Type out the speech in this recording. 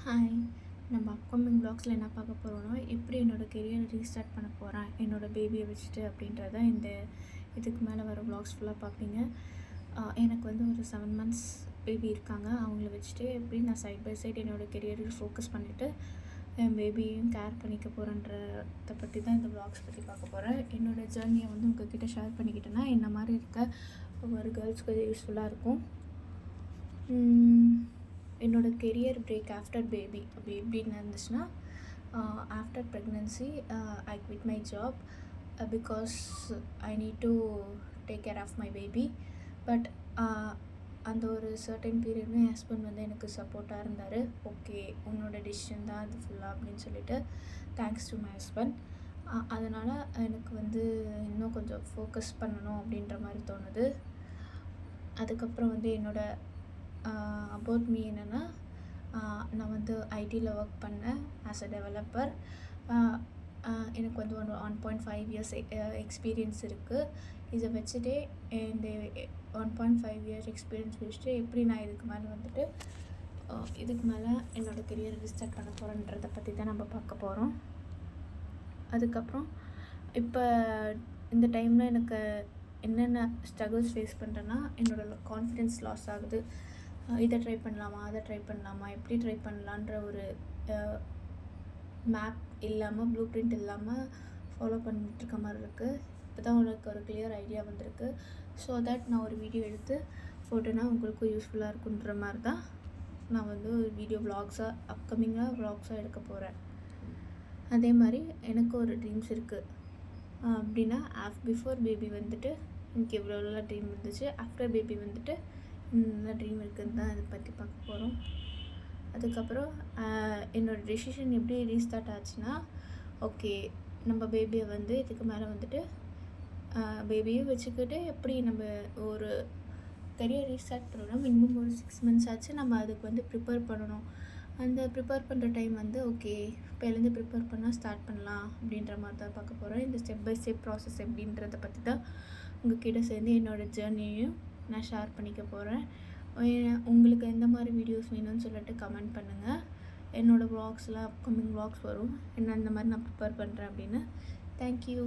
Hi. நம்ம upcoming வ்ளாக்ஸில் என்ன பார்க்க போகிறோன்னா, எப்படி என்னோடய கெரியரை ரீஸ்டார்ட் பண்ண போகிறேன் என்னோடய பேபியை வச்சுட்டு அப்படின்றத இதுக்கு மேலே வர வ்ளாக்ஸ் ஃபுல்லாக பார்ப்பீங்க. எனக்கு வந்து ஒரு 7 மந்த்ஸ் பேபி இருக்காங்க. அவங்கள வச்சுட்டு எப்படி நான் சைட் பை சைட் என்னோடய கெரியருக்கு ஃபோக்கஸ் பண்ணிவிட்டு என் பேபியையும் கேர் பண்ணிக்க போகிறேன்றதை பற்றி தான் இந்த வ்ளாக்ஸ் பற்றி பார்க்க போகிறேன். என்னோடய ஜேர்னியை வந்து உங்கள்கிட்ட ஷேர் பண்ணிக்கிட்டேன்னா என்ன மாதிரி இருக்க ஒரு கேர்ள்ஸ்க்கு யூஸ்ஃபுல்லாக இருக்கும். என்னோடய கெரியர் பிரேக் ஆஃப்டர் பேபி அப்படி எப்படின்னு இருந்துச்சுன்னா, after pregnancy I quit my job because I need to take care of my baby. But அந்த ஒரு சர்டன் பீரியட்மே என் ஹஸ்பண்ட் வந்து எனக்கு சப்போர்ட்டாக இருந்தார். ஓகே, உன்னோட டிசிஷன் தான் அது ஃபுல்லாக அப்படின்னு சொல்லிட்டு தேங்க்ஸ் டு மை ஹஸ்பண்ட். அதனால் எனக்கு வந்து இன்னும் கொஞ்சம் ஃபோக்கஸ் பண்ணணும் அப்படின்ற மாதிரி தோணுது. அதுக்கப்புறம் வந்து என்னோடய அபவுட் மீ என்னென்னா, நான் வந்து ஐடியில் ஒர்க் பண்ணேன் ஆஸ் அ டெவலப்பர். எனக்கு வந்து 1.5 இயர்ஸ் எக்ஸ்பீரியன்ஸ் இருக்குது. இதை வச்சுட்டே இந்த 1.5 இயர்ஸ் எக்ஸ்பீரியன்ஸ் வச்சுட்டு எப்படி நான் இதுக்கு மேலே என்னோடய கெரியரை ரீஸ்டார்ட் பண்ண போகிறேன்றதை பற்றி தான் நம்ம பார்க்க போகிறோம். அதுக்கப்புறம் இப்போ இந்த டைமில் எனக்கு என்னென்ன ஸ்ட்ரகிள்ஸ் ஃபேஸ் பண்ணுறேன்னா, என்னோடய கான்ஃபிடென்ஸ் லாஸ் ஆகுது. இதை ட்ரை பண்ணலாமா, அதை ட்ரை பண்ணலாமா, எப்படி ட்ரை பண்ணலான்ற ஒரு மேப் இல்லாமல், ப்ளூ பிரிண்ட் இல்லாமல் ஃபாலோ பண்ணிகிட்ருக்க மாதிரி இருக்குது. இப்போ தான் உனக்கு ஒரு கிளியர் ஐடியா வந்திருக்கு. ஸோ தட் நான் ஒரு வீடியோ எடுத்து போட்டேன்னா உங்களுக்கும் யூஸ்ஃபுல்லாக இருக்குன்ற மாதிரி தான் நான் வந்து ஒரு வீடியோ வ்ளாக்ஸாக அப்கமிங்காக வ்ளாக்ஸாக எடுக்க போகிறேன். அதே மாதிரி எனக்கு ஒரு ட்ரீம்ஸ் இருக்குது. அப்படின்னா பிஃபோர் பேபி வந்துட்டு எனக்கு எவ்வளோலாம் ட்ரீம் இருந்துச்சு, ஆஃப்டர் பேபி வந்துட்டு இந்த ட்ரீம் இருக்குதுன்னு தான் அதை பற்றி பார்க்க போகிறோம். அதுக்கப்புறம் என்னோடய டெசிஷன் எப்படி ரீஸ்டார்ட் ஆச்சுன்னா, ஓகே நம்ம பேபியை வந்து இதுக்கு மேலே வந்துட்டு பேபியும் வச்சுக்கிட்டு எப்படி நம்ம ஒரு கரியர் ரீஸ்டார்ட் பண்ணணும்னா மினிமம் ஒரு 6 மந்த்ஸ் ஆச்சு. நம்ம அதுக்கு வந்து ப்ரிப்பேர் பண்ணணும். அந்த ப்ரிப்பேர் பண்ணுற டைம் வந்து ஓகே இப்போலேருந்து ப்ரிப்பேர் பண்ணால் ஸ்டார்ட் பண்ணலாம் அப்படின்ற மாதிரி தான் பார்க்க போகிறேன். இந்த ஸ்டெப் பை ஸ்டெப் ப்ராசஸ் எப்படின்றத பற்றி தான் உங்கள்கிட்ட சேர்ந்து என்னோடய ஜேர்னியையும் நான் ஷேர் பண்ணிக்க போகிறேன். உங்களுக்கு எந்த மாதிரி வீடியோஸ் வேணும்னு சொல்லிட்டு கமெண்ட் பண்ணுங்கள். என்னோடய வ்ளாக்ஸ்லாம் அப்கமிங் வ்ளாக்ஸ் வரும், என்ன இந்த மாதிரி நான் ப்ரிப்பேர் பண்ணுறேன் அப்படின்னு. தேங்க்யூ.